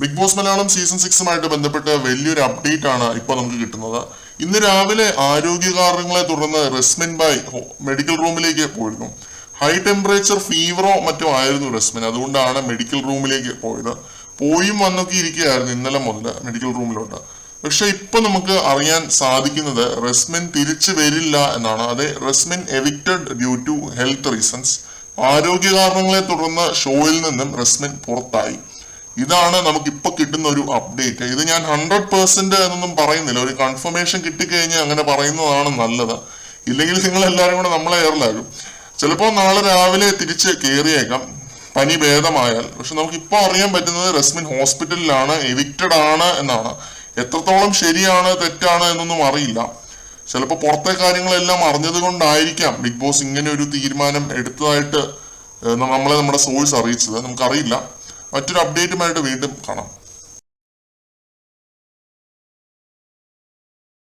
Big boss Malayalam season 6 ബന്ധപ്പെട്ട് വലിയൊരു update ആണ് ഇപ്പോൾ നമുക്ക് കിട്ടുന്നത്. ഇന്ന് രാവിലെ ആരോഗ്യ കാരണങ്ങളെ തുടർന്ന് റസ്മിൻ ബായ് മെഡിക്കൽ റൂമിലേക്ക് പോയിരുന്നു. ഹൈ ടെമ്പറേച്ചർ ഫീവറോ മറ്റോ ആയിരുന്നു റസ്മിൻ, അതുകൊണ്ടാണ് മെഡിക്കൽ റൂമിലേക്ക് പോയത്. പോയും വന്നൊക്കെ ഇരിക്കുകയായിരുന്നു ഇന്നലെ മുതൽ മെഡിക്കൽ റൂമിലോട്ട്. പക്ഷെ ഇപ്പൊ നമുക്ക് അറിയാൻ സാധിക്കുന്നത് റസ്മിൻ തിരിച്ചു വരില്ല എന്നാണ്. അതെ, Resmin evicted due to health reasons. ആരോഗ്യ കാരണങ്ങളെ തുടർന്ന് ഷോയിൽ നിന്നും റസ്മിൻ പുറത്തായി. ഇതാണ് നമുക്കിപ്പോ കിട്ടുന്ന ഒരു അപ്ഡേറ്റ്. ഇത് ഞാൻ 100% എന്നൊന്നും പറയുന്നില്ല, ഒരു കൺഫർമേഷൻ കിട്ടിക്കഴിഞ്ഞാൽ അങ്ങനെ പറയുന്നതാണ് നല്ലത്. ഇല്ലെങ്കിൽ നിങ്ങൾ എല്ലാവരും കൂടെ നമ്മളെ എയറിലാകും. ചിലപ്പോൾ നാളെ രാവിലെ തിരിച്ച് കയറിയേക്കാം പനി ഭേദമായാൽ. പക്ഷെ നമുക്കിപ്പോ അറിയാൻ പറ്റുന്നത് റസ്മിൻ ഹോസ്പിറ്റലിലാണ്, എവിക്റ്റഡ് ആണ് എന്നാണ്. എത്രത്തോളം ശരിയാണ് തെറ്റാണ് എന്നൊന്നും അറിയില്ല. ചിലപ്പോൾ പുറത്തെ കാര്യങ്ങളെല്ലാം അറിഞ്ഞത് കൊണ്ടായിരിക്കാം ബിഗ് ബോസ് ഇങ്ങനെ ഒരു തീരുമാനം എടുത്തതായിട്ട് നമ്മുടെ സോഴ്സ് അറിയിച്ചത്. നമുക്കറിയില്ല. മറ്റൊരു അപ്ഡേറ്റുമായിട്ട് വീണ്ടും കാണാം.